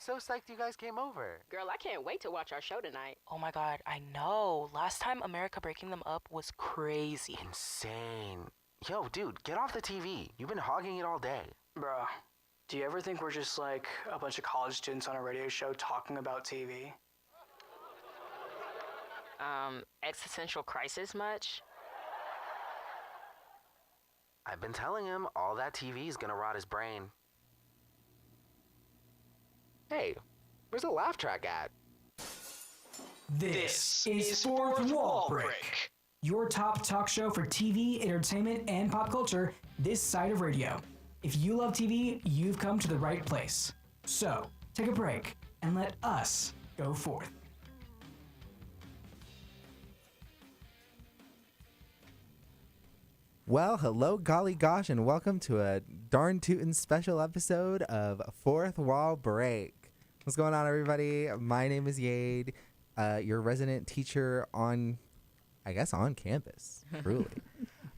So psyched you guys came over. Girl, I can't wait to watch our show tonight. Oh my god, I know. Last time America Breaking Them Up was crazy. Insane. Yo, dude, get off the TV. You've been hogging it all day. Bruh, do you ever think we're just like a bunch of college students on a radio show talking about TV? Existential crisis much? I've been telling him all that TV is gonna rot his brain. Hey, where's the laugh track at? This is Fourth Wall Break, your top talk show for TV, entertainment, and pop culture this side of radio. If you love TV, you've come to the right place. So, take a break and let us go forth. Well, hello, golly gosh, and welcome to a darn tootin' special episode of Fourth Wall Break. What's going on, everybody? My name is Yade, your resident teacher on campus, truly.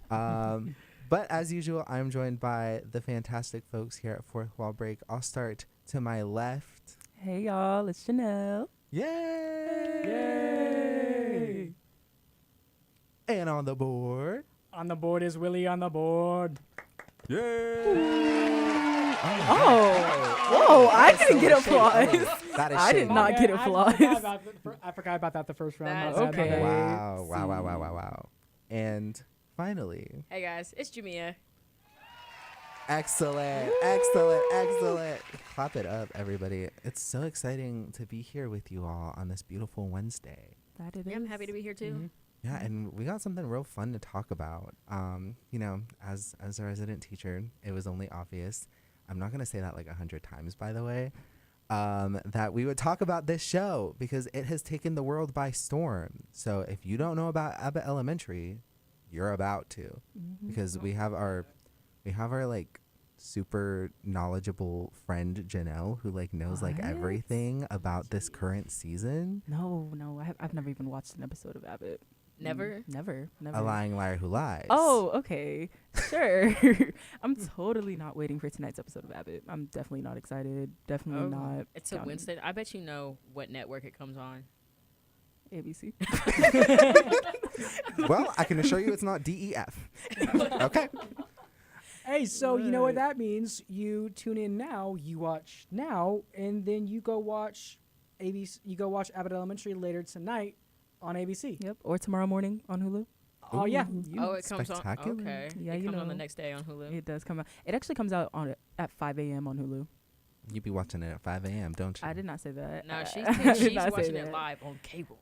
But as usual, I'm joined by the fantastic folks here at Fourth Wall Break. I'll start to my left. Hey, y'all, it's Janelle. Yay! Yay! And on the board. On the board is Willie on the board. Yay! Whoa, I didn't get applause. That is I did not get applause. I forgot about that the first round. That's My bad, my okay. bad. Wow. And finally, Hey guys, it's Jamia. excellent. Clap it up, everybody. It's so exciting to be here with you all on this beautiful Wednesday. That it Yeah, I'm is. happy to be here too. Mm-hmm. Yeah, and we got something real fun to talk about. As a resident teacher, it was only obvious. I'm not going to say that like 100 times, by the way, that we would talk about this show because it has taken the world by storm. So if you don't know about Abbott Elementary, you're about to, because we have our like super knowledgeable friend Janelle who like knows like What? everything about this current season. No, I've never even watched an episode of Abbott. Never? Never. A lying liar who lies. Oh, okay. Sure. I'm totally not waiting for tonight's episode of Abbott. I'm definitely not excited. Definitely not. It's a down. Wednesday. I bet you know what network it comes on. ABC. Well, I can assure you it's not DEF. Okay. Hey, so you know what that means? You tune in now, you watch now, and then you go watch ABC. You go watch Abbott Elementary later tonight on ABC. Yep. Or tomorrow morning on Hulu. Oh yeah. It comes on. Spectacular. Okay. Yeah, it you comes on the know. next day on Hulu. It does come out. It actually comes out at 5 a.m. on Hulu. You be watching it at 5 a.m., don't you? I did not say that. No, I she's did not say watching it that. live on cable.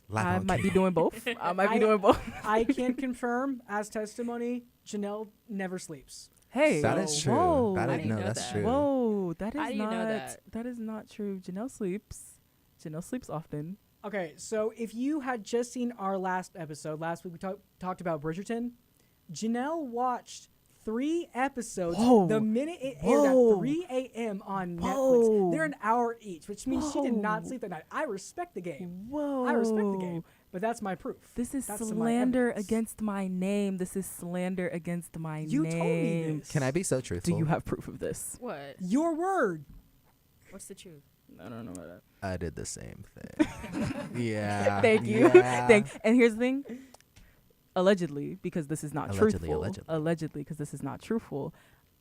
Live I on might be cable. doing both. I might be doing both. I can confirm as testimony, Janelle never sleeps. Hey, That is true. Whoa. That I is, didn't no, know that's that. true. Whoa, that is How do you not. know that? That is not true. Janelle sleeps. Janelle sleeps often. Okay, so if you had just seen our last episode, last week we talked about Bridgerton. Janelle watched 3 episodes Whoa. the minute it Whoa. aired at 3 a.m. on Whoa. Netflix. They're an hour each, which means she did not Whoa. sleep that night. I respect the game. Whoa. I respect the game, but that's my proof. This is That's my slander evidence. against my name. This is slander against my You name. told me this. Can I be so truthful? Do you have proof of this? What? Your word. What's the truth? I don't know about that. I did the same thing. Yeah. Thank you. Yeah. And here's the thing. Allegedly, because this is not Allegedly, truthful. Allegedly, because this is not truthful.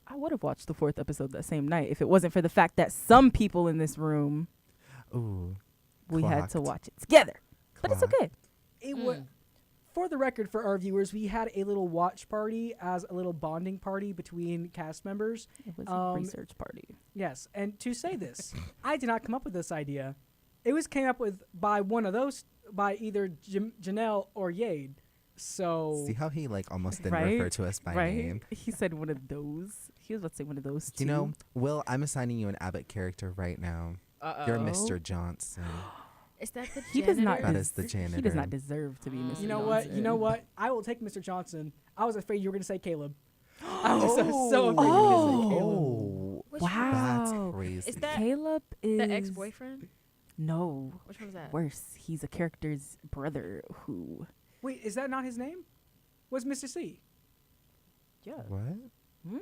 I would have watched the 4th episode that same night if it wasn't for the fact that some people in this room, Ooh. we had to Clocked. watch it together. But it's Clocked. okay. It was. For the record, for our viewers, we had a little watch party as a little bonding party between cast members. It was a research party. Yes, and to say this, I did not come up with this idea. It was came up with by one of those, by either Janelle or Yade. So See how he like almost didn't Right? refer to us by Right? name? He said one of those. He was about to say one of those two. You know, Will, I'm assigning you an Abbott character right now. Uh-oh. You're Mr. Johnson. Is that the he does not. That janitor? is the He does janitor. not deserve to be Mr. you know Johnson. what? You know what? I will take Mr. Johnson. I was afraid you were going to say Caleb. I was so afraid you were going to say Caleb. Oh, Which Wow. that's crazy. Is that Caleb is the ex-boyfriend? No, Which one was that? worse. He's a character's brother who. Wait, is that not his name? What's Mr. C? Yeah. What?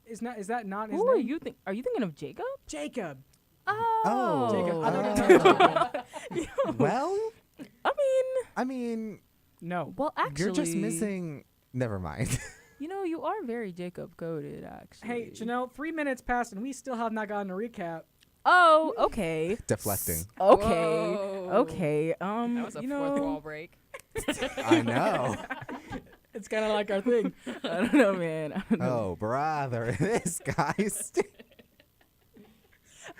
Is that not his Who name? are you think? Are you thinking of Jacob? Jacob. Oh. Jacob, I Yo, Well, I mean, I mean, No. well, actually, you're just missing. Never mind. You know, you are very Jacob coded, actually. Hey, Janelle, 3 minutes passed and we still have not gotten a recap. Oh, okay. Deflecting. Okay. Whoa. Okay. That was a you fourth know, wall break. I know. It's kind of like our thing. I don't know, man. I don't know. Oh, brother, this guy's.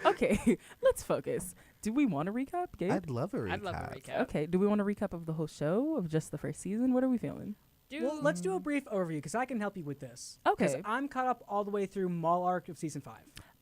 Okay, let's focus. Do we want to recap, Gabe? I'd love a recap. I'd love a recap. Okay, do we want a recap of the whole show, of just the first season? What are we feeling? Dude. Well, let's do a brief overview because I can help you with this. 'Cause Okay. I'm caught up all the way through Mall Arc of season 5.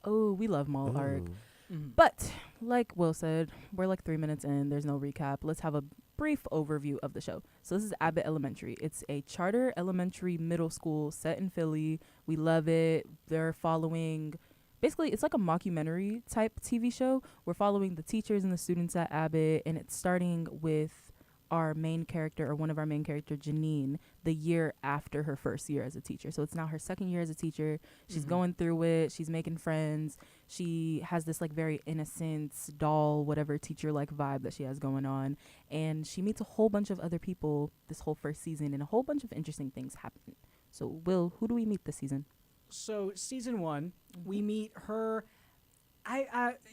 Oh, we love Mall Arc. Ooh. But, like Will said, we're like 3 minutes in. There's no recap. Let's have a brief overview of the show. So this is Abbott Elementary. It's a charter elementary middle school set in Philly. We love it. They're following... Basically, it's like a mockumentary type TV show. We're following the teachers and the students at Abbott, and it's starting with our main character, or one of our main characters, Janine, the year after her first year as a teacher. So it's now her second year as a teacher. She's going through it. She's making friends. She has this like very innocent doll, whatever teacher-like vibe that she has going on. And she meets a whole bunch of other people this whole first season, and a whole bunch of interesting things happen. So, Will, who do we meet this season? So season 1, we meet her.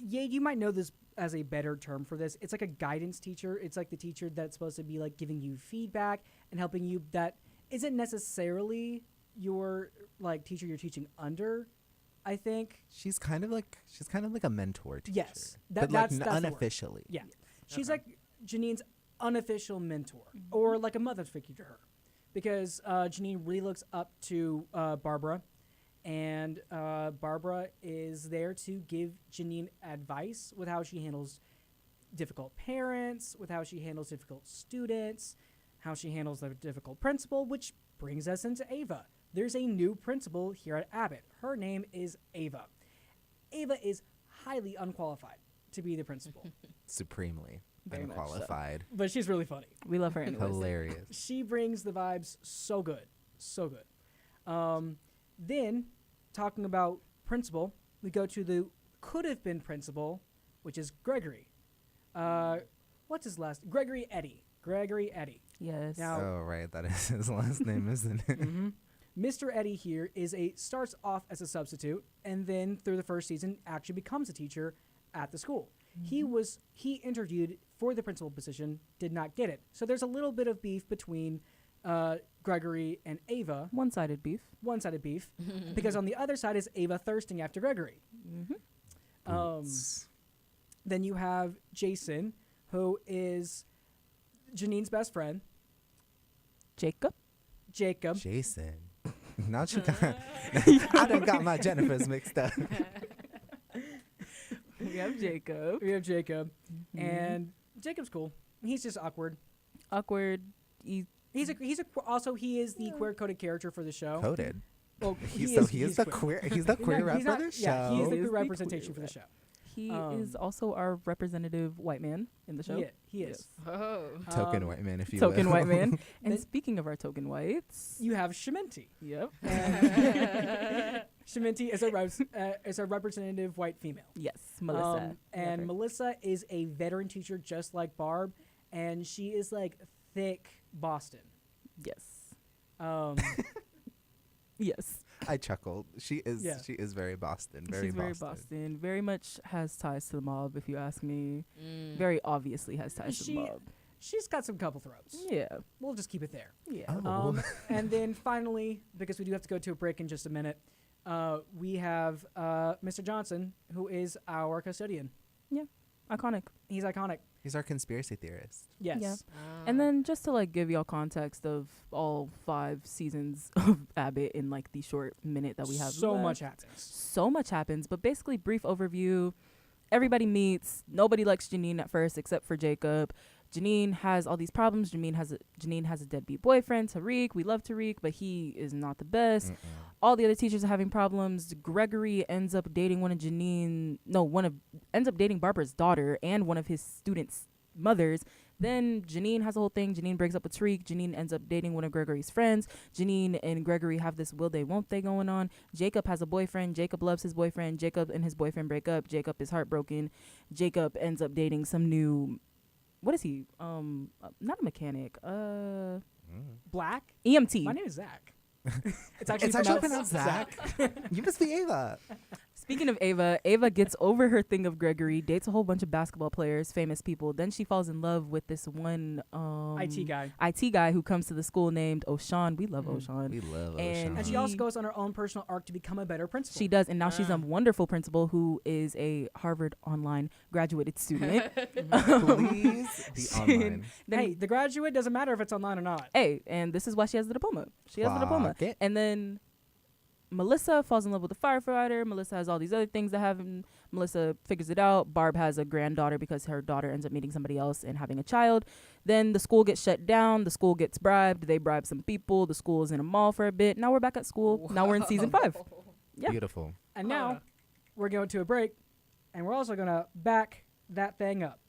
You might know this as a better term for this. It's like a guidance teacher. It's like the teacher that's supposed to be like giving you feedback and helping you. That isn't necessarily your like teacher you're teaching under. I think. She's kind of like a mentor teacher. Yes, but that's like the word. unofficially. Yeah, she's like Janine's unofficial mentor, or like a mother figure to her, because Janine really looks up to Barbara. And Barbara is there to give Janine advice with how she handles difficult parents, with how she handles difficult students, how she handles the difficult principal, which brings us into Ava. There's a new principal here at Abbott. Her name is Ava. Ava is highly unqualified to be the principal, Supremely Very much so. unqualified. but she's really funny. We love her anyways. Hilarious. She brings the vibes so good. So good. Then, talking about principal, we go to the could have been principal, which is Gregory. What's his last? Gregory Eddy. Gregory Eddy. Yes. Now- Oh, right. That is his last name, isn't it? Mr. Eddy here starts off as a substitute, and then through the first season actually becomes a teacher at the school. He interviewed for the principal position, did not get it. So there's a little bit of beef between Gregory and Ava. One-sided beef. One-sided beef, because on the other side is Ava thirsting after Gregory. Then you have Jason, who is Janine's best friend. Jacob. Jason. Now you got. I done got my Jennifers mixed up. We have Jacob. We have Jacob, and Jacob's cool. He's just awkward. Awkward. He He is the queer coded character for the show. Coded. Well, He's is the queer. He's the queer No, rep he's for not- the show. Yeah, he is the He is queer the representation queer for the rep. show. He is also our representative white man in the show. Yeah, he is. Oh. Token white man, if you Token will. white man. And Then- speaking of our token whites, You have Shimenti. yep. Shimenti is a representative white female. Yes, Melissa. And Never. Melissa is a veteran teacher just like Barb, and she is like thick Boston. Yes. Um, Yes. I chuckled. She is. Yeah. She is very Boston. Very She's Boston. very Boston. Very much has ties to the mob, if you ask me. Mm. Very obviously has ties to the She- mob. she's got some couple throats. Yeah. We'll just keep it there. Yeah. Oh. And then finally, because we do have to go to a break in just a minute, we have Mr. Johnson, who is our custodian. Iconic. He's iconic. He's our conspiracy theorist. Yes. Yeah. And then just to like give y'all context of all 5 seasons of Abbott in like the short minute that we have so left. much happens. So much happens, but basically brief overview. Everybody meets. Nobody likes Janine at first except for Jacob. Janine has all these problems. Janine has a deadbeat boyfriend, Tariq. We love Tariq, but he is not the best. All the other teachers are having problems. Gregory ends up dating ends up dating Barbara's daughter and one of his students' mothers. Then Janine has a whole thing. Janine breaks up with Tariq. Janine ends up dating one of Gregory's friends. Janine and Gregory have this will they won't they going on. Jacob has a boyfriend. Jacob loves his boyfriend. Jacob and his boyfriend break up. Jacob is heartbroken. Jacob ends up dating some new, what is he? Not a mechanic. Black. EMT. My name is Zach. It's actually pronounced Zach. You must be Ava. Speaking of Ava, Ava gets over her thing of Gregory, dates a whole bunch of basketball players, famous people. Then she falls in love with this one IT guy who comes to the school named O'Shawn. We love O'Shawn. We love And O'Shawn. And she also goes on her own personal arc to become a better principal. She does, and now she's a wonderful principal who is a Harvard online graduated student. Please be online. Hey, the graduate doesn't matter if it's online or not. Hey, and this is why she has the diploma. She has the diploma. Fuck it. And then Melissa falls in love with a firefighter. Melissa has all these other things that happen. Melissa figures it out. Barb has a granddaughter because her daughter ends up meeting somebody else and having a child. Then the school gets shut down. The school gets bribed. They bribe some people. The school is in a mall for a bit. Now we're back at school. Now we're in season 5. Yeah. Beautiful. And now we're going to a break, and we're also going to back that thing up.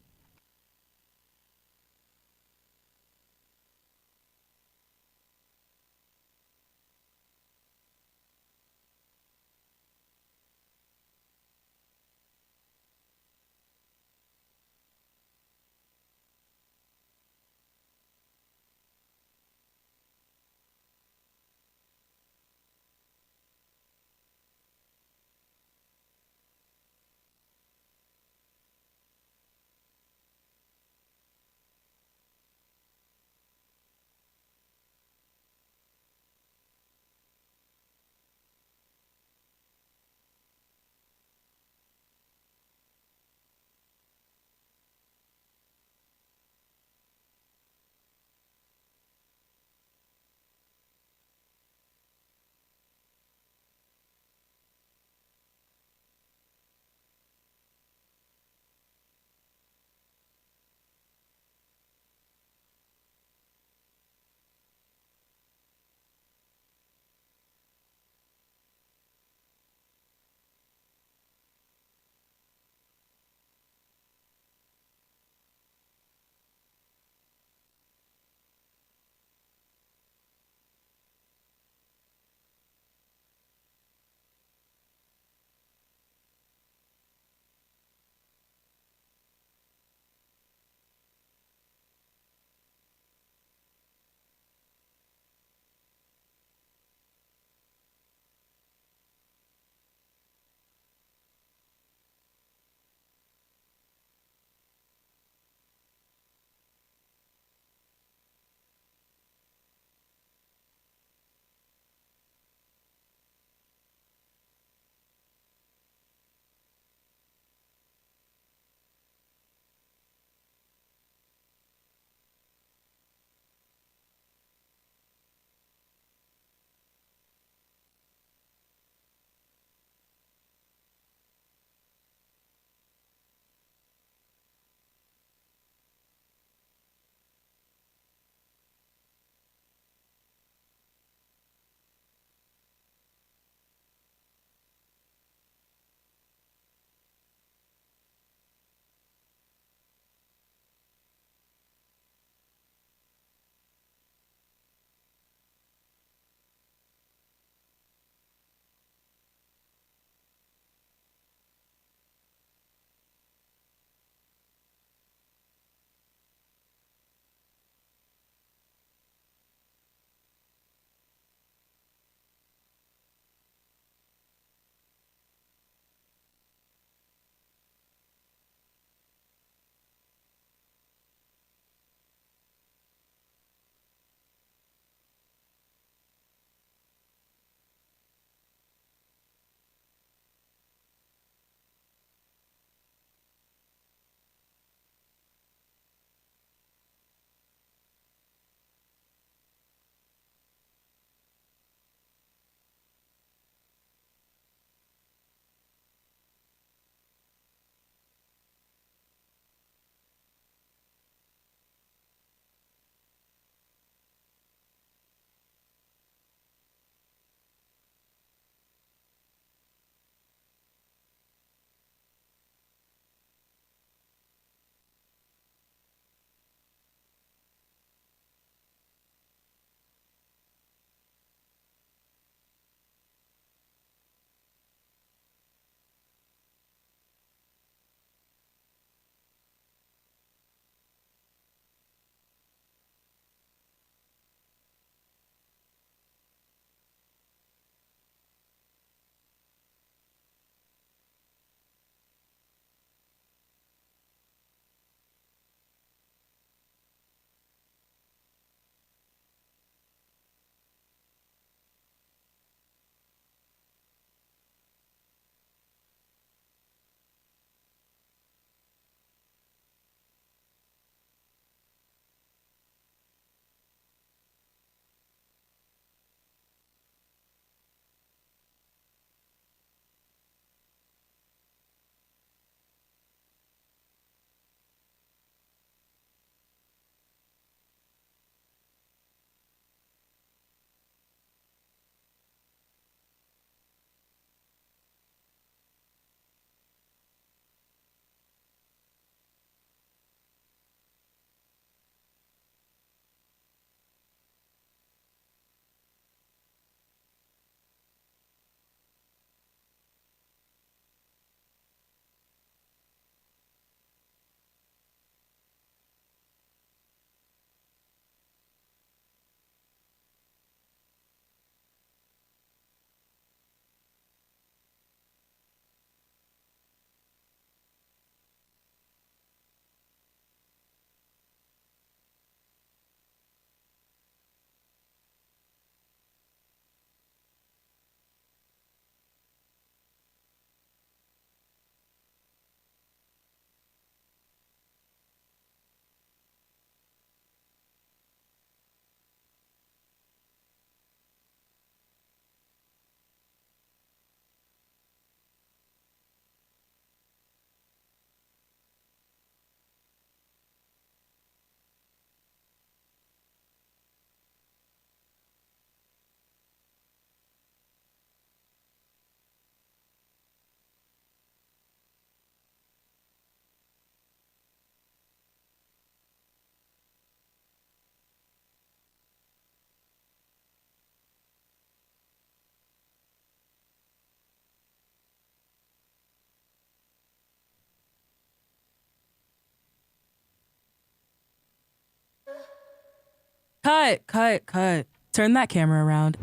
Cut. Turn that camera around.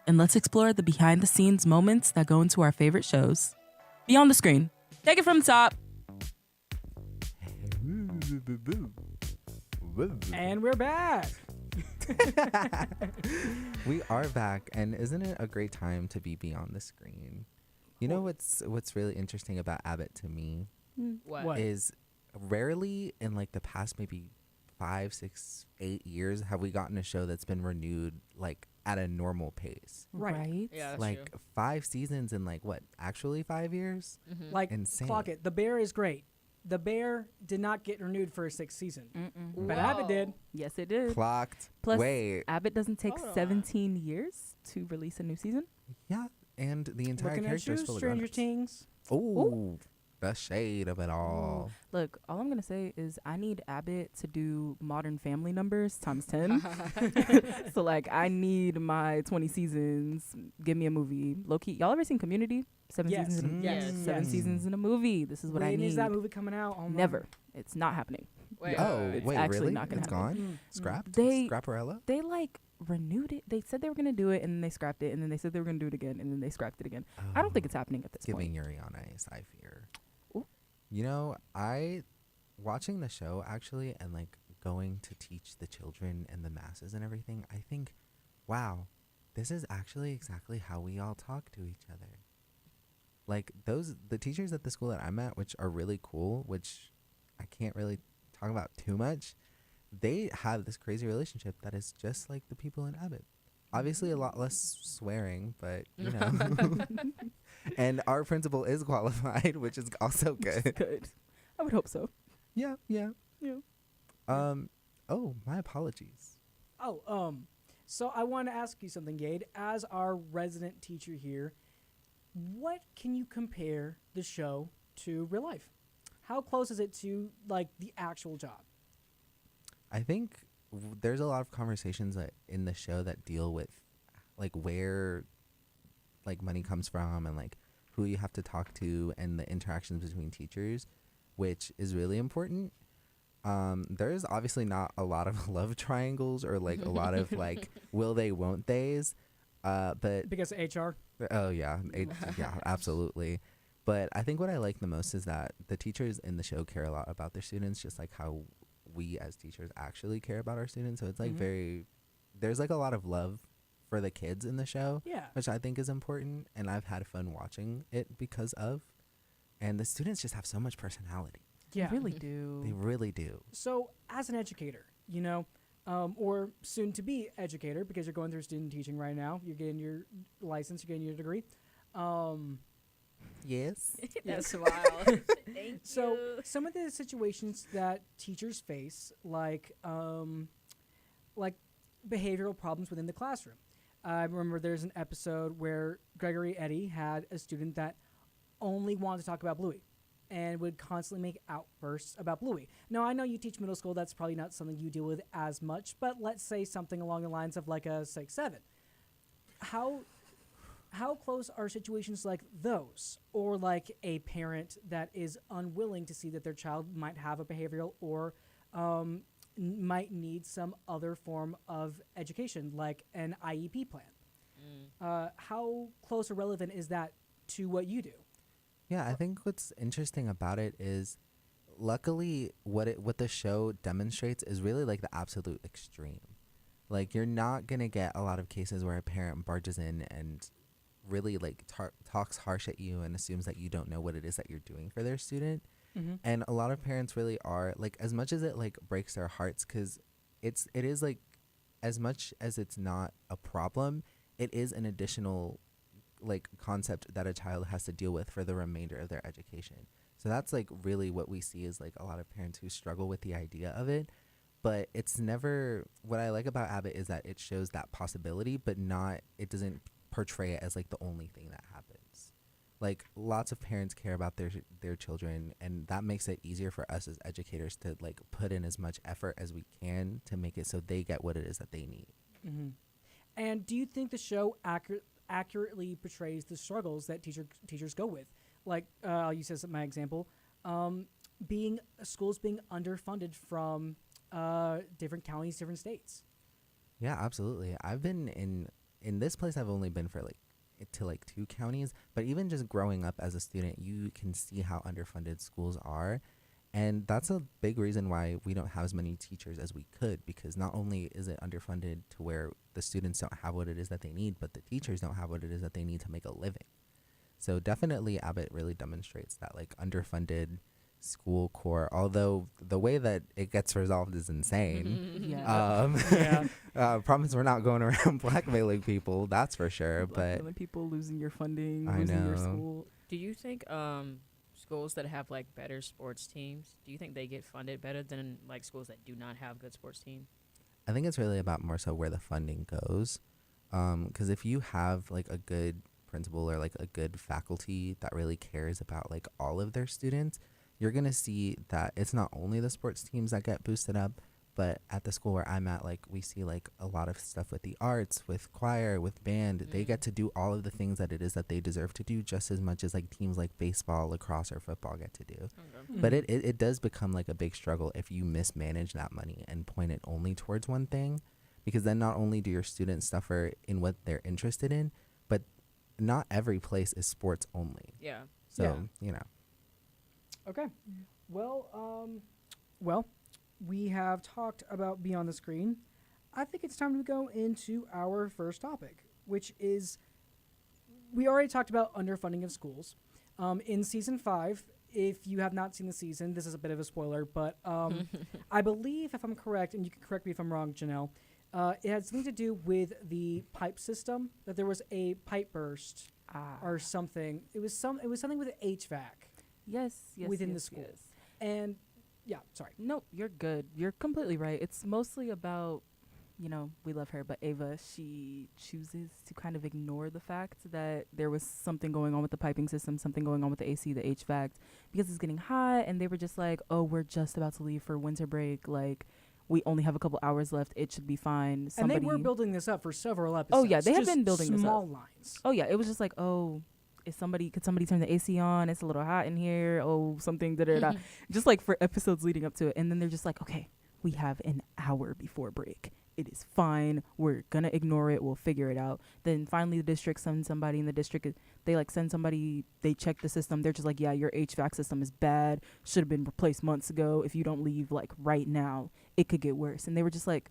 And let's explore the behind the scenes moments that go into our favorite shows. Beyond the screen. Take it from the top. And we're back. We are back, and isn't it a great time to be beyond the screen? You know what's really interesting about Abbott to me What? is rarely in like the past maybe 5, 6, 8 years have we gotten a show that's been renewed like at a normal pace. Right. Yeah, that's Like true. 5 seasons in like what? Actually 5 years? Like, Insane. clock it. The Bear is great. The Bear did not get renewed for a 6th season, but Abbott did. Yes, it did. Clocked. Plus, Wait. Abbott doesn't take Hold on. 17 years to release a new season. Yeah. And the entire Looking at character is you, full of Stranger grown-ups. Things. Ooh. The shade of it all. Look, all I'm gonna say is I need Abbott to do Modern Family numbers times 10. So like I need my 20 seasons. Give me a movie. Low key, y'all ever seen Community? 7 Yes. seasons. In, Yes. Seven Yes. seasons in a movie. This is what I When need. is that movie coming out? Oh my. Never. It's not happening. Wait, Oh, It's wait, actually really? not gonna It's happen. gone? Scrapped? They- Scrapperella? They like renewed it. They said they were gonna do it, and then they scrapped it, and then they said they were gonna do it again, and then they scrapped it again. I don't think it's happening at this Giving point. Yuri on Ice, I fear. Ooh. You know, watching the show actually and like going to teach the children and the masses and everything, I think, wow, this is actually exactly how we all talk to each other. Like the teachers at the school that I'm at, which are really cool, which I can't really talk about too much, they have this crazy relationship that is just like the people in Abbott. Obviously a lot less swearing, but you know. And our principal is qualified, which is also good. Good. I would hope so. Yeah. Yeah. Oh, my apologies. Oh, so I want to ask you something, Gade. As our resident teacher here, what can you compare the show to real life? How close is it to like the actual job? I think there's a lot of conversations that in the show that deal with like where like money comes from and like who you have to talk to and the interactions between teachers, which is really important. There's obviously not a lot of love triangles or like a lot of like will they won't they's, but Because of HR. oh yeah, yeah, absolutely. But I think what I like the most is that the teachers in the show care a lot about their students, just like how we as teachers actually care about our students. So it's like there's like a lot of love for the kids in the show, Yeah. which I think is important. And I've had fun watching it because of, and the students just have so much personality. Yeah. They really do. They really do. So, as an educator, you know, or soon to be educator, because you're going through student teaching right now, you're getting your license, you're getting your degree. Yes. That's wild. Thank So, you. some of the situations that teachers face, like behavioral problems within the classroom. I remember there's an episode where Gregory Eddy had a student that only wanted to talk about Bluey and would constantly make outbursts about Bluey. Now, I know you teach middle school, that's probably not something you deal with as much, but let's say something along the lines of like a 6-7. How close are situations like those, or like a parent that is unwilling to see that their child might have a behavioral or might need some other form of education, like an IEP plan? How close or relevant is that to what you do? Yeah, I think what's interesting about it is, luckily, what the show demonstrates is really like the absolute extreme. Like you're not gonna get a lot of cases where a parent barges in and really like talks harsh at you and assumes that you don't know what it is that you're doing for their student. And a lot of parents really are like, as much as it like breaks their hearts, because it is like, as much as it's not a problem, it is an additional like concept that a child has to deal with for the remainder of their education. So that's like really what we see is like a lot of parents who struggle with the idea of it. But it's never, what I like about Abbott is that it shows that possibility, but it doesn't portray it as like the only thing that happens. Like lots of parents care about their children, and that makes it easier for us as educators to like put in as much effort as we can to make it so they get what it is that they need. And do you think the show accurately portrays the struggles that teachers go with? Like, I'll use as my example, schools being underfunded from different counties, different states. Yeah, absolutely. I've been in this place. I've only been for like 2 counties, but even just growing up as a student, you can see how underfunded schools are. And that's a big reason why we don't have as many teachers as we could, because not only is it underfunded to where the students don't have what it is that they need, but the teachers don't have what it is that they need to make a living. So definitely Abbott really demonstrates that like underfunded school core, although the way that it gets resolved is insane. Yeah. Promise we're not going around blackmailing people, that's for sure. Blackmailing people, losing your funding, I losing your know. school. Do you think schools that have like better sports teams, do you think they get funded better than like schools that do not have good sports teams? I think it's really about more so where the funding goes. Because if you have like a good principal or like a good faculty that really cares about like all of their students, you're going to see that it's not only the sports teams that get boosted up, but at the school where I'm at, like we see like a lot of stuff with the arts, with choir, with band. They get to do all of the things that it is that they deserve to do just as much as like teams like baseball, lacrosse, or football get to do. Okay. But it does become like a big struggle if you mismanage that money and point it only towards one thing, because then not only do your students suffer in what they're interested in, but not every place is sports only. Yeah. So, you know. Okay. Well, we have talked about Beyond the Screen. I think it's time to go into our first topic, which is we already talked about underfunding of schools. In season 5, if you have not seen the season, this is a bit of a spoiler, but I believe, if I'm correct, and you can correct me if I'm wrong, Janelle, it had something to do with the pipe system, that there was a pipe burst or something. It was something with HVAC. Yes, within the yes, school. yes. And yeah, sorry. No, you're good. You're completely right. It's mostly about, we love her, but Ava, she chooses to kind of ignore the fact that there was something going on with the piping system, something going on with the AC, the HVAC, because it's getting hot, and they were just like, oh, we're just about to leave for winter break. Like, we only have a couple hours left. It should be fine. And they were building this up for several episodes. Oh, yeah, they have just been building this up. small lines. Oh, yeah, it was just like, oh, could somebody turn the AC on? It's a little hot in here. Oh, something, da-da-da. Just like for episodes leading up to it. And then they're just like, okay, we have an hour before break. It is fine. We're going to ignore it. We'll figure it out. Then finally the district sends somebody in the district. They like send somebody. They check the system. They're just like, yeah, your HVAC system is bad. Should have been replaced months ago. If you don't leave like right now, it could get worse. And they were just like,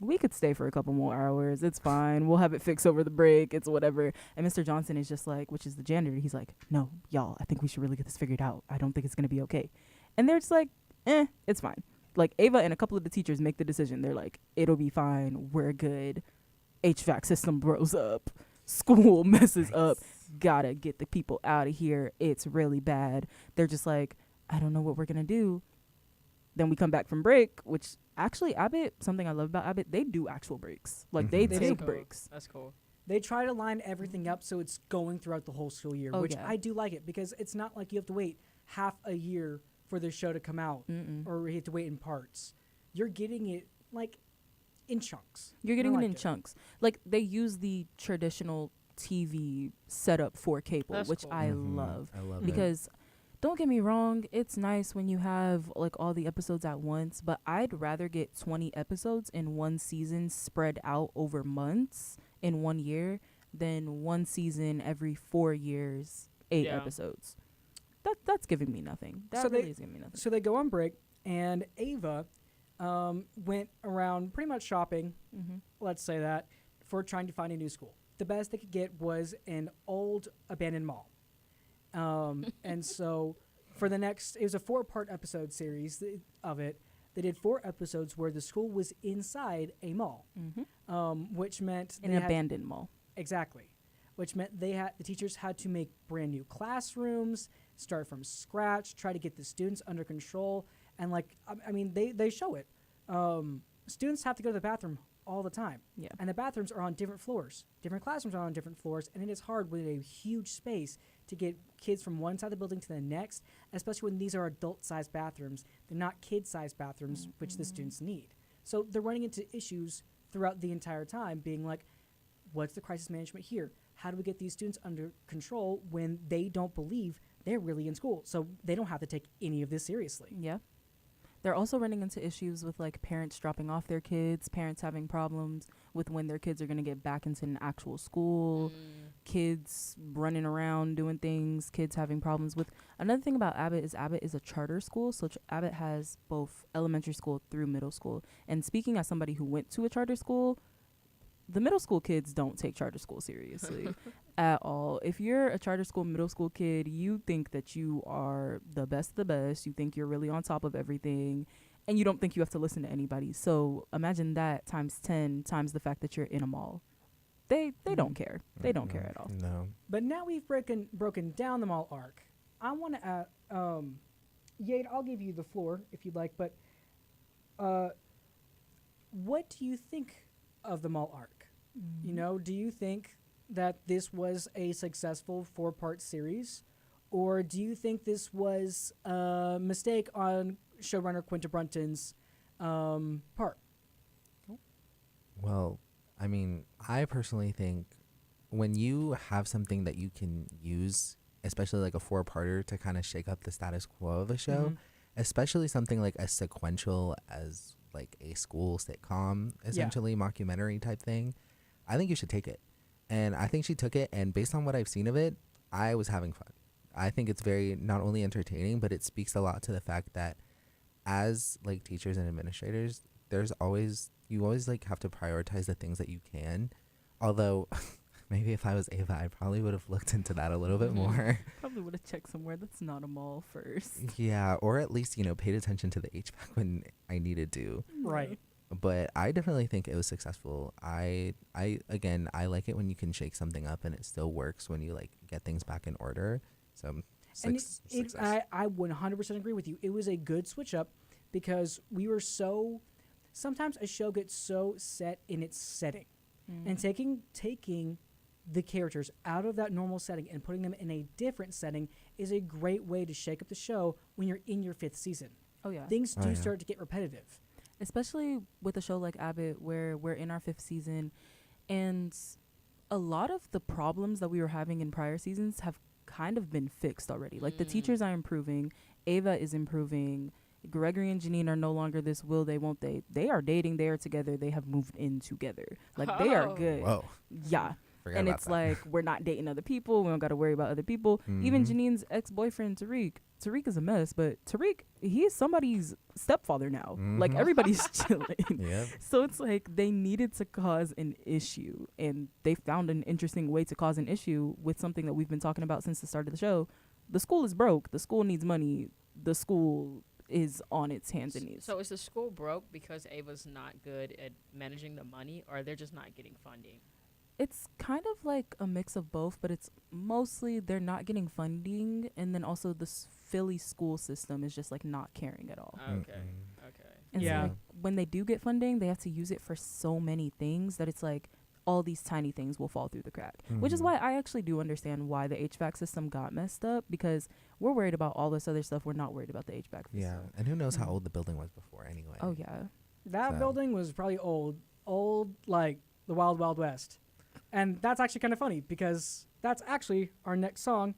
we could stay for a couple more hours. It's fine. We'll have it fixed over the break. It's whatever. And Mr. Johnson is just like, which is the janitor. He's like, no, y'all, I think we should really get this figured out. I don't think it's going to be okay. And they're just like, it's fine. Like Ava and a couple of the teachers make the decision. They're like, it'll be fine. We're good. HVAC system blows up. School messes up. Gotta get the people out of here. It's really bad. They're just like, I don't know what we're going to do. Then we come back from break, which actually Abbott, something I love about Abbott, they do actual breaks. Like they take cool. breaks. That's cool. They try to line everything up so it's going throughout the whole school year, which I do like it, because it's not like you have to wait half a year for the show to come out, or you have to wait in parts. You're getting it like in chunks. You're getting it in chunks. Like they use the traditional TV setup for cable, That's which cool. I love. I love it. Because don't get me wrong, it's nice when you have like all the episodes at once, but I'd rather get 20 episodes in one season spread out over months in 1 year than one season every 4 years, 8 episodes. That's giving me nothing. That really is giving me nothing. So they go on break, and Ava went around pretty much shopping, let's say that, for trying to find a new school. The best they could get was an old abandoned mall. And so for the next, it was a 4-part episode series of it. They did 4 episodes where the school was inside a mall, which meant An abandoned mall. Exactly. Which meant the teachers had to make brand new classrooms, start from scratch, try to get the students under control. And like, I mean, they show it. Students have to go to the bathroom all the time. Yeah. And the bathrooms are on different floors. Different classrooms are on different floors. And it is hard with a huge space to get kids from one side of the building to the next, especially when these are adult-sized bathrooms. They're not kid-sized bathrooms, which the students need. So they're running into issues throughout the entire time, being like, what's the crisis management here? How do we get these students under control when they don't believe they're really in school? So they don't have to take any of this seriously. Yeah. They're also running into issues with like parents dropping off their kids, parents having problems with when their kids are going to get back into an actual school, kids running around doing things, kids having problems with. Another thing about Abbott is a charter school, so Abbott has both elementary school through middle school. And speaking as somebody who went to a charter school, the middle school kids don't take charter school seriously at all. If you're a charter school middle school kid, you think that you are the best of the best. You think you're really on top of everything, and you don't think you have to listen to anybody. So imagine that times 10 times the fact that you're in a mall. They don't care. They don't care at all. No. But now we've broken down the mall arc. I want to Yade, I'll give you the floor if you'd like, but what do you think of the mall arc? You know, do you think that this was a successful 4-part series, or do you think this was a mistake on showrunner Quinta Brunton's part? Well, I mean, I personally think when you have something that you can use, especially like a 4-parter to kind of shake up the status quo of a show, especially something like as sequential as like a school sitcom, essentially mockumentary type thing, I think you should take it. And I think she took it, and based on what I've seen of it, I was having fun. I think it's very not only entertaining, but it speaks a lot to the fact that as like teachers and administrators, you always like have to prioritize the things that you can. Although maybe if I was Ava, I probably would have looked into that a little bit more. Probably would have checked somewhere that's not a mall first. Yeah, or at least, paid attention to the HVAC when I needed to. Right. But I definitely think it was successful. I like it when you can shake something up and it still works when you like get things back in order. So success. I 100% agree with you. It was a good switch up because sometimes a show gets so set in its setting, and taking the characters out of that normal setting and putting them in a different setting is a great way to shake up the show when you're in your 5th season. Oh yeah. Things do start to get repetitive. Especially with a show like Abbott where we're in our 5th season, and a lot of the problems that we were having in prior seasons have kind of been fixed already. Like the teachers are improving, Ava is improving, Gregory and Janine are no longer this will they won't they. They are dating, they are together, they have moved in together. Like they are good. Whoa. Yeah. Forgot and about it's that. like we're not dating other people, we don't got to worry about other people. Even Janine's ex-boyfriend Tariq is a mess, but Tariq, he is somebody's stepfather now. Like everybody's chilling. Yep. So it's like they needed to cause an issue, and they found an interesting way to cause an issue with something that we've been talking about since the start of the show. The school is broke, the school needs money, the school is on its hands and knees. So is the school broke because Ava's not good at managing the money, or they're just not getting funding? It's kind of like a mix of both, but it's mostly they're not getting funding, and then also the Philly school system is just like not caring at all. Okay. And Yeah. so like, when they do get funding, they have to use it for so many things that it's like all these tiny things will fall through the crack. Which is why I actually do understand why the HVAC system got messed up, because we're worried about all this other stuff. We're not worried about the HVAC system. Yeah, and who knows how old the building was before anyway. Oh yeah. That So- building was probably old like the Wild Wild West. And that's actually kind of funny because that's actually our next song.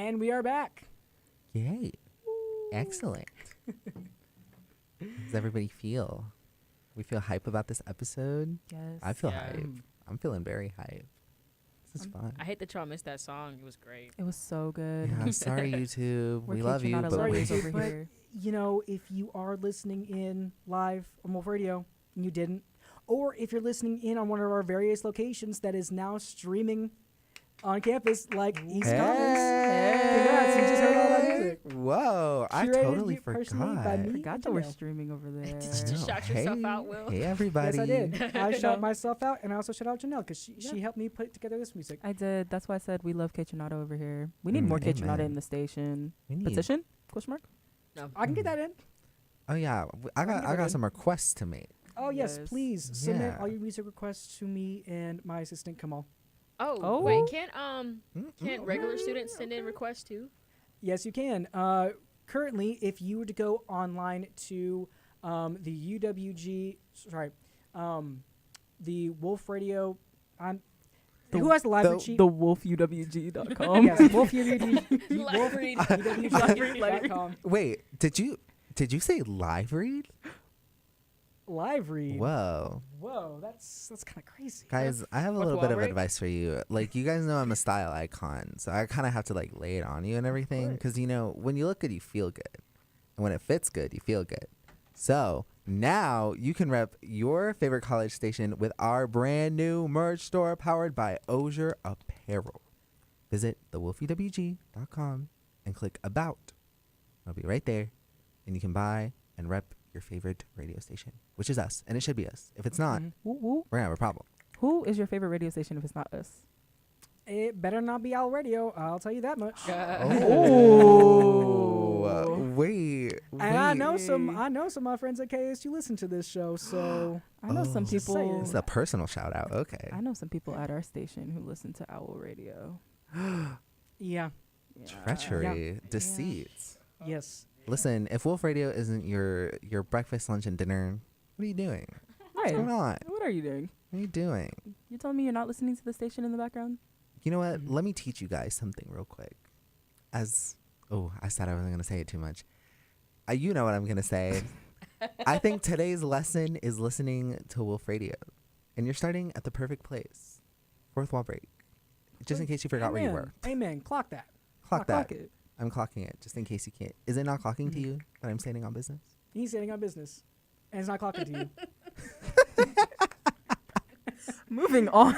And we are back. Yay. Excellent. How does everybody feel? We feel hype about this episode? Yes. I feel Yeah. hype. I'm feeling very hype. This is fun. I hate that y'all missed that song. It was great. It was so good. Yeah, I'm sorry, YouTube. We're We love you, Not but Sorry, we, YouTube, over but- here. You know, if you are listening in live on Wolf Radio and you didn't, or if you're listening in on one of our various locations that is now streaming on campus, like East Commons. Congrats, you just heard all that music. Whoa, I Curated totally personally by forgot. me. Forgot that we're streaming over there. Did you just shout yourself out, Will? Hey, everybody. Yes, I did. I shout myself out, and I also shout out Janelle because she Yeah. helped me put together this music. I did. That's why I said we love Kitchenada over here. We need more Kitchenada amen. in the station. We need- Petition? Question mark? No. I can get that in. Oh yeah, I got some requests to make. Oh, yes, Yes. please submit Yeah. all your music requests to me and my assistant, Kamal. Oh, wait, can't regular students send in requests too? Yes, you can. Currently, if you were to go online to the UWG, the Wolf Radio, who has the library sheet? The wolfUWG.com. Yes, Wolf UWG. Library. UWG.com. Wait, did you say live read? Live read. Whoa. Whoa, that's kind of crazy. Guys, I have a Fourth little bit wall of break? advice for you. Like, you guys know I'm a style icon, so I kind of have to like lay it on you and everything. Because you know, when you look good, you feel good, and when it fits good, you feel good. So now you can rep your favorite college station with our brand new merch store powered by Osier Apparel. Visit thewolfywg.com and click About. It'll be right there, and you can buy and rep your favorite radio station, which is us, and it should be us. If it's not, Woo woo. we're gonna have a problem. Who is your favorite radio station if it's not us? It better not be Owl Radio. I'll tell you that much. Oh, wait. And I know some of my friends at KSU listen to this show, so I know some Just people. saying. It's a personal shout out. Okay. I know some people at our station who listen to Owl Radio. yeah. Yeah. Treachery, deceit. Yes. Listen, if Wolf Radio isn't your breakfast, lunch, and dinner, what are you doing? What's Right. going on? What are you doing? What are you doing? You telling me you're not listening to the station in the background? You know what? Let me teach you guys something real quick. I said I wasn't gonna say it too much. You know what I'm gonna say. I think today's lesson is listening to Wolf Radio, and you're starting at the perfect place. Fourth wall break. Just in case you forgot where you were. Amen. Clock that. Clock that. Clock it. I'm clocking it, just in case you can't. Is it not clocking to you that I'm standing on business? He's standing on business, and it's not clocking to you. Moving on.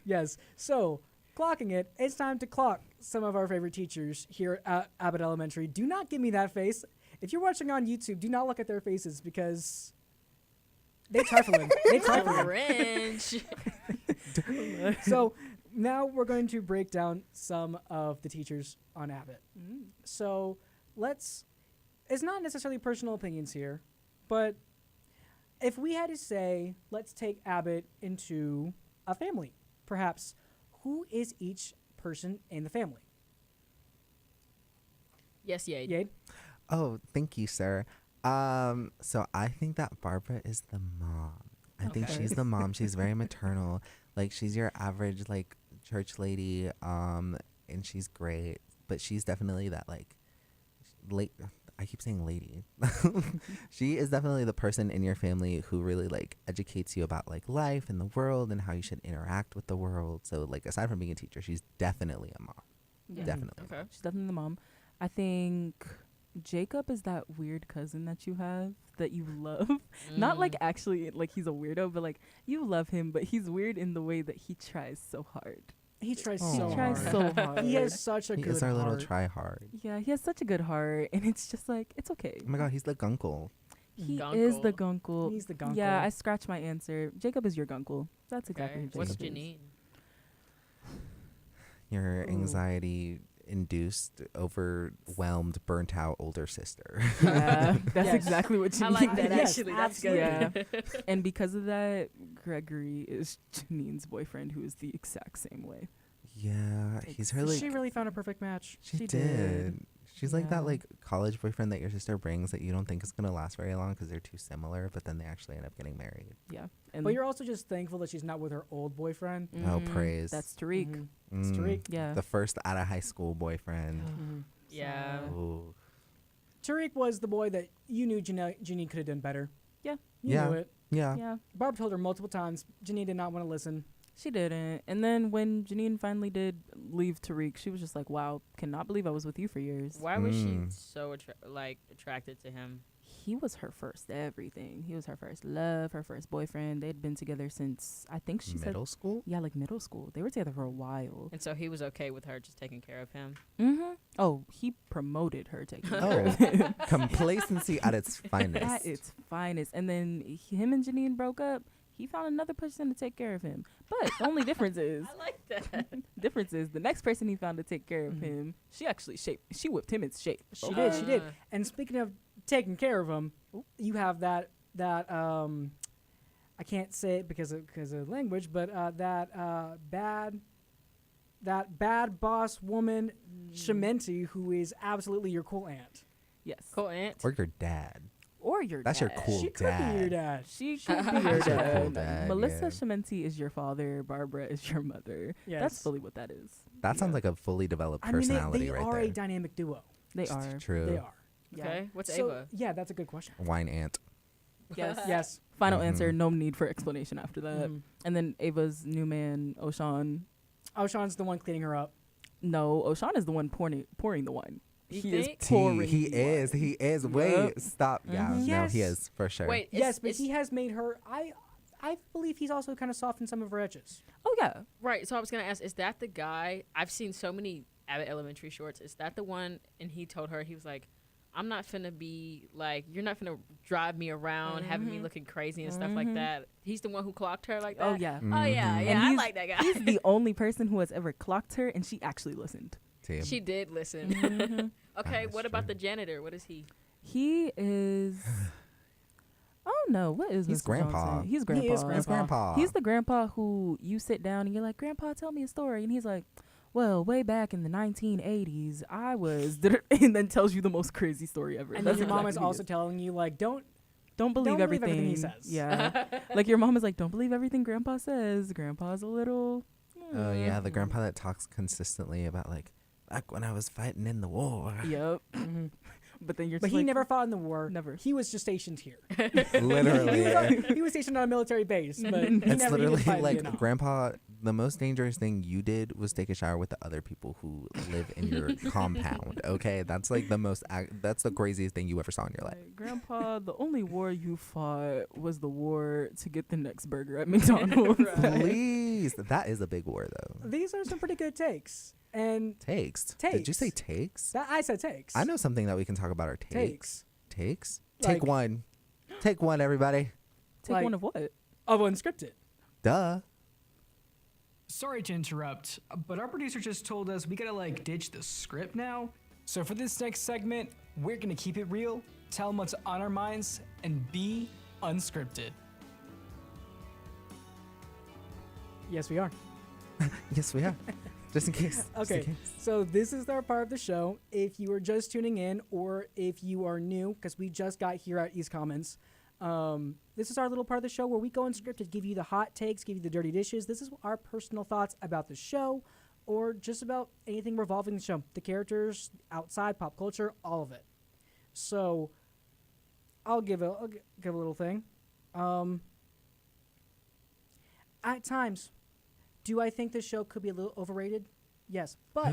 yes. So, clocking it, it's time to clock some of our favorite teachers here at Abbott Elementary. Do not give me that face. If you're watching on YouTube, do not look at their faces because they trifling. Cringe. So, now we're going to break down some of the teachers on Abbott. So, it's not necessarily personal opinions here, but if we had to say, let's take Abbott into a family, perhaps, who is each person in the family? Yes, Yade. Yade? Oh, thank you, sir. So I think that Barbara is the mom. I think Okay. she's the mom. She's very maternal. Like, she's your average like church lady. And she's great, but she's definitely that like late. I keep saying lady. She is definitely the person in your family who really like educates you about like life and the world and how you should interact with the world. So like, aside from being a teacher, she's definitely a mom. Yeah. Definitely. Okay. She's definitely the mom. I think Jacob is that weird cousin that you have that you love. Not like actually like he's a weirdo, but like you love him, but he's weird in the way that he tries so hard. He tries Aw. so He tries hard. so hard. He has such a He good is our little heart. try hard. Yeah, he has such a good heart, and it's just like it's okay. Oh my god, he's the gunkle. He is the gunkle. He's the gunkle. Yeah, I scratched my answer. Jacob is your gunkle. That's exactly Okay. who What's Jacob is. Janine? Your Ooh. anxiety induced, overwhelmed, burnt out older sister. Yeah, that's Yes. exactly what you I like that Yes, actually. That's good. Yeah. And because of that, Gregory is Janine's boyfriend, who is the exact same way. Yeah, he's her like. She really found a perfect match. She she did. did. She's like that Yeah. like college boyfriend that your sister brings that you don't think is gonna last very long because they're too similar, but then they actually end up getting married. Yeah. And But you're also just thankful that she's not with her old boyfriend. Oh, praise. That's Tariq. Mhm. It's Tariq. Yeah. The first out of high school boyfriend. Mhm. Yeah. Ooh. Tariq was the boy that you knew Janine could have done better. Yeah. You Yeah. knew it. Yeah. Yeah. Barb told her multiple times. Janine did not want to listen. She didn't. And then when Janine finally did leave Tariq, she was just like, wow, cannot believe I was with you for years. Why was she Mm. so attracted to him? He was her first everything. He was her first love, her first boyfriend. They'd been together since, I think she said, Middle school? yeah, like middle school. They were together for a while. And so he was okay with her just taking care of him. Mm-hmm. Oh, he promoted her taking care Oh, of him. complacency at its finest. At its finest. And then him and Janine broke up. He found another person to take care of him. But the only difference is, I like that. the next person he found to take care of him, she actually she whipped him into shape. She did. She did. And speaking of taking care of him, you have that I can't say it because of language, but that bad boss woman, Shementi, who is absolutely your cool aunt. Yes. Cool aunt. Or your dad. Or your That's dad. your cool She could dad. be your dad. She could be your That's your cool dad. dad, Melissa yeah. Shementi is your father. Barbara is your mother. Yes. That's fully what that is. That sounds like a fully developed I mean, personality they right are there. a dynamic duo. They are. True. They are. Okay. What's So, Ava? yeah, that's a good question. Wine aunt. Yes. Yes. Final Mhm. answer. No need for explanation after that. Mhm. And then Ava's new man, Oshan. Oh, Sean's the one cleaning her up. No, Oshan is the one pouring the wine. You He is think? pouring. He the is. wine. He is. Yep. Wait, stop. Yeah, Mhm. no, Yes. he is for sure. Wait. Yes, but it's- he has made her. I believe he's also kind of softened some of her edges. Oh yeah. Right. So I was gonna ask, is that the guy? I've seen so many Abbott Elementary shorts. Is that the one? And he told her, he was like, "I'm not finna be like, you're not finna drive me around, having me looking crazy and stuff like that." He's the one who clocked her like that. Oh yeah. Oh yeah, Mhm. yeah. And I he's- like that guy. He's the only person who has ever clocked her, and she actually listened. See? She did listen. Okay. That's What about true. the janitor? What is he? He is. Oh no! What is He's Mr. grandpa. Johnson? He's grandpa. He is His grandpa. He's the grandpa who you sit down and you're like, "Grandpa, tell me a story," and he's like, "Well, way back in the 1980s, I was," and then tells you the most crazy story ever. And That's then your mom is exactly who he also telling you, like, don't Don't believe everything. he says. Yeah. Like your mom is like, "Don't believe everything Grandpa says. Grandpa's a little." Oh yeah, the grandpa that talks consistently about like back when I was fighting in the war. Yep. But then you're. But just he like, never fought in the war. Never. He was just stationed here. Literally. He was stationed on a military base, but he It's never even literally fought in like Vietnam. grandpa, the most dangerous thing you did was take a shower with the other people who live in your compound. Okay, that's like the most that's the craziest thing you ever saw in your life. Like, Grandpa, the only war you fought was the war to get the next burger at McDonald's. Please, that is a big war though. These are some pretty good takes. And Takes. Did you say takes? I said takes. I know something that we can talk about our takes. Takes. Takes? Take Like- one. Take one, everybody. Take Like- one of what? Of unscripted. Duh. Sorry to interrupt, but our producer just told us we gotta like ditch the script now. So for this next segment, we're gonna keep it real, tell them what's on our minds, and be unscripted. Yes, we are. Yes, we are. Just in case. Just in Okay, case. so this is our part of the show. If you are just tuning in, or if you are new, because we just got here at East Commons, this is our little part of the show where we go unscripted, give you the hot takes, give you the dirty dishes. This is our personal thoughts about the show, or just about anything revolving the show, the characters, outside pop culture, all of it. So, I'll give a little thing. At times, do I think this show could be a little overrated? Yes, but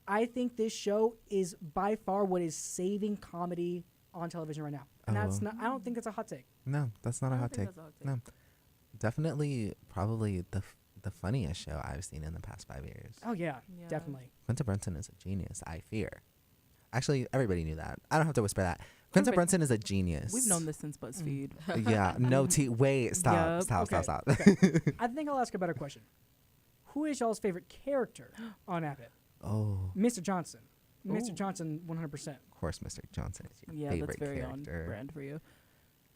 I think this show is by far what is saving comedy on television right now, and that's Oh. not. I don't think that's a hot take. No, that's not a I don't hot think take. that's a hot take. No. Definitely, probably the funniest show I've seen in the past 5 years. Oh yeah, Yeah. definitely. Quinta Brunson is a genius, I fear. Actually, everybody knew that. I don't have to whisper that. Quinta Everybody- Brunson is a genius. We've known this since BuzzFeed. Yeah, no wait, stop, Yup. stop, Okay, stop. I think I'll ask a better question. Who is y'all's favorite character on Abbott? Oh, Mr. Johnson. Mr. Ooh. Johnson, 100%. of course, Mr. Johnson is your Yeah, favorite that's very character. on brand for you.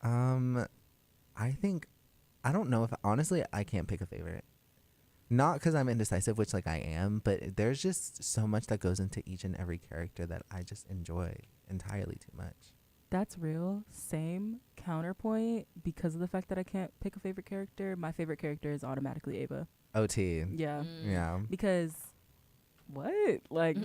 I think, I don't know if, honestly, I can't pick a favorite. Not because I'm indecisive, which like I am, but there's just so much that goes into each and every character that I just enjoy entirely too much. That's real. Same counterpoint. Because of the fact that I can't pick a favorite character, my favorite character is automatically Ava. OT. Yeah. Yeah. Because what? Like,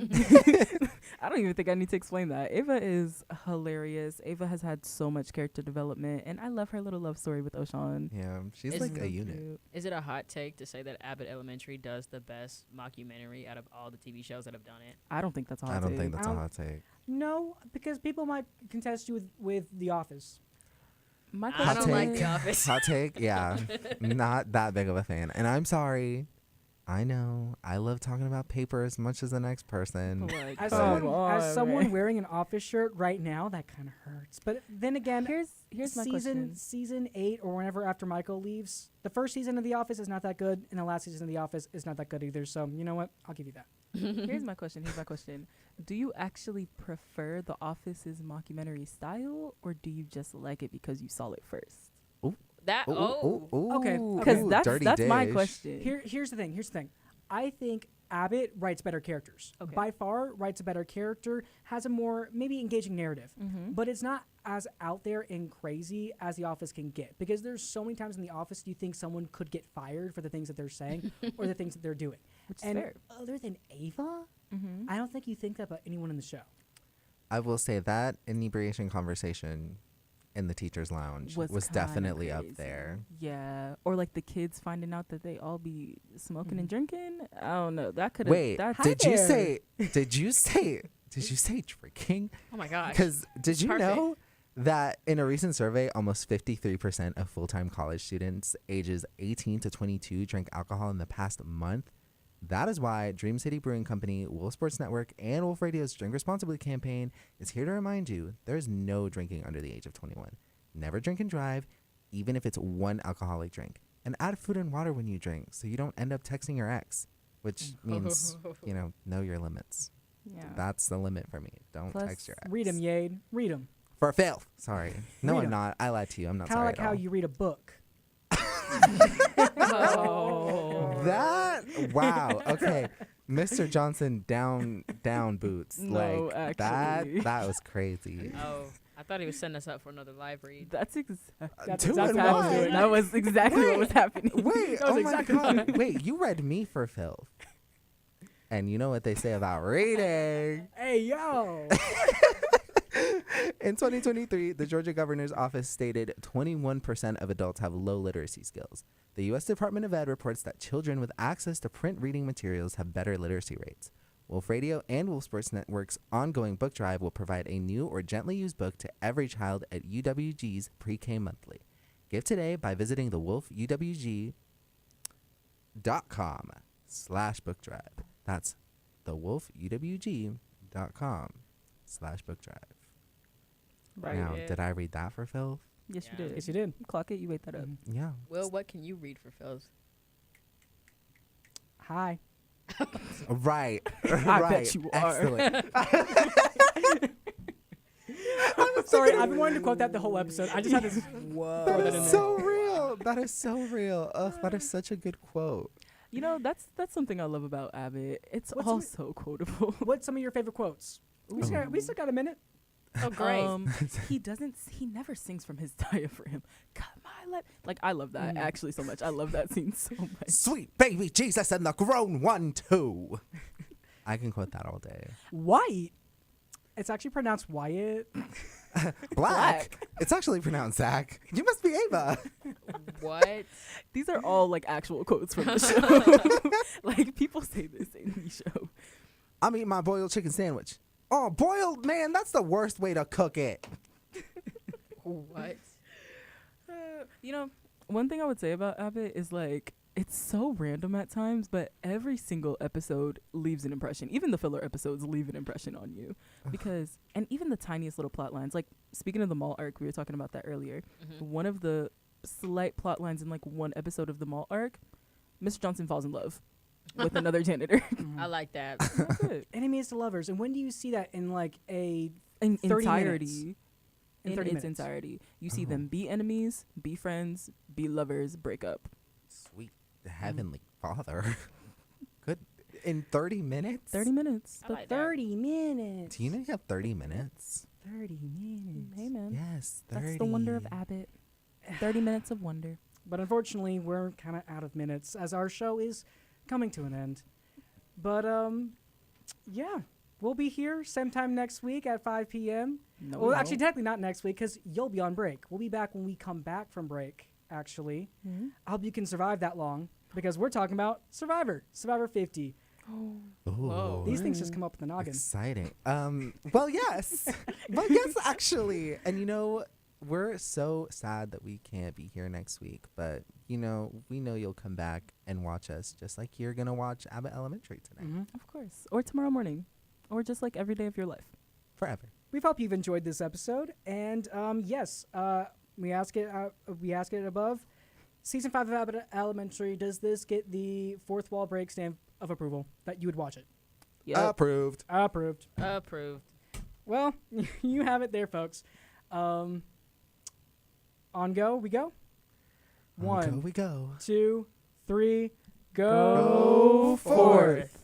I don't even think I need to explain that. Ava is hilarious. Ava has had so much character development, and I love her little love story with Oshan. Yeah. She's Is like it a unit. Cute. Is it a hot take to say that Abbott Elementary does the best mockumentary out of all the TV shows that have done it? I don't think that's a hot I don't take. think that's a hot take. No, because people might contest you with The Office. My I don't question like is- The Office. Hot take? Yeah. Not that big of a fan. And I'm sorry. I know. I love talking about paper as much as the next person. Like, As come someone, on, as someone man. wearing an Office shirt right now, that kind of hurts. But then again, Here's my question. season 8 or whenever after Michael leaves, the first season of The Office is not that good, and the last season of The Office is not that good either. So you know what? I'll give you that. Here's my question. Do you actually prefer The Office's mockumentary style, or do you just like it because you saw it first? That Okay, Because Ooh, that's my question. Here's the thing. I think Abbott writes better characters. Okay. By far, writes a better character, has a more maybe engaging narrative, Mm-hmm. but it's not as out there and crazy as The Office can get. Because there's so many times in The Office you think someone could get fired for the things that they're saying or the things that they're doing. Which is And fair. other than Ava, Mm-hmm. I don't think you think that about anyone in the show. I will say that inebriation conversation in the teacher's lounge was kinda definitely up crazy. there. Yeah, or like the kids finding out that they all be smoking and drinking. I don't know. That could have. Wait, That's did you there. say drinking? Oh my gosh. Because did you Perfect. know that in a recent survey, almost 53% of full-time college students ages 18 to 22 drank alcohol in the past month? That is why Dream City Brewing Company, Wolf Sports Network, and Wolf Radio's Drink Responsibly campaign is here to remind you there is no drinking under the age of 21. Never drink and drive, even if it's one alcoholic drink. And add food and water when you drink so you don't end up texting your ex, which means, know your limits. yeah. That's the limit for me. Don't Plus, text your ex. Read them, Yade. Read them. For filth. Sorry. No, Read I'm 'em. not. I lied to you. I'm not Kind of sorry like at how all. you read a book. Oh. That wow. Okay, Mr. Johnson down boots. No, like actually. that was crazy. Oh, I thought he was setting us up for another live read. That's exactly. That's Two exactly and what I was one. doing. That was exactly what was happening. Wait, That was oh exactly my god. Wait, you read me for filth. And you know what they say about reading. Hey, yo. In 2023, the Georgia Governor's Office stated 21% of adults have low literacy skills. The U.S. Department of Ed reports that children with access to print reading materials have better literacy rates. Wolf Radio and Wolf Sports Network's ongoing book drive will provide a new or gently used book to every child at UWG's Pre-K Monthly. Give today by visiting the wolfuwg.com/book drive. That's the wolfuwg.com/book drive. Right. Now, Yeah. did I read that for filth? Yes, Yeah. you did. Yes, you did. Clock it. You ate that up. Yeah. Will, what can you read for Phil's? Hi. Right. I right. bet you are. Excellent. I'm sorry. I've been wanting to quote that the whole episode. I just had to That throw that in is there. so real. That is so real. Ugh, that is such a good quote. You know, that's something I love about Abbott. It's What's all some- so quotable. What's some of your favorite quotes? We still got a minute. Oh, great. He never sings from his diaphragm. God, like I love that actually so much. I love that scene so much. Sweet baby Jesus and the grown one too. I can quote that all day. White. It's actually pronounced Wyatt. Black. It's actually pronounced Zach. You must be Ava. What? These are all like actual quotes from the show. Like people say this in the show. I'm eating my boiled chicken sandwich. Oh, boiled, man, that's the worst way to cook it. What? You know, one thing I would say about Abbott is like it's so random at times, but every single episode leaves an impression. Even the filler episodes leave an impression on you because, and even the tiniest little plot lines. Like speaking of the mall arc, we were talking about that earlier. One of the slight plot lines in like one episode of the mall arc, Mr. Johnson falls in love with another janitor. I like that. That's it. Enemies to lovers. And when do you see that in like a In 30 entirety. minutes? In 30 its minutes. entirety. You see them be enemies, be friends, be lovers, break up. Sweet heavenly Father. Good. In 30 minutes? 30 minutes. I But like that. 30 minutes. Do you know you have 30 minutes? 30 minutes. hey, man. Yes, 30. That's the wonder of Abbott. 30 minutes of wonder. But unfortunately, we're kind of out of minutes as our show is coming to an end. But yeah, we'll be here same time next week at 5 p.m. No, Well, actually, technically not next week because you'll be on break. We'll be back when we come back from break, actually. I hope you can survive that long because we're talking about Survivor 50. Ooh. Whoa. These things just come up in the noggin. Exciting. Well, yes. Well, yes, actually. And, you know, we're so sad that we can't be here next week. But, you know, we know you'll come back and watch us just like you're going to watch Abbott Elementary tonight. Of course. Or tomorrow morning. Or just like every day of your life. Forever. We hope you've enjoyed this episode. And yes, we ask it above. Season 5 of Abbott Elementary, does this get the fourth wall break stamp of approval that you would watch it? Approved. Approved. Approved. Well, you have it there, folks. On go, we go. On 1, go we go. 2, 3, Go go forth.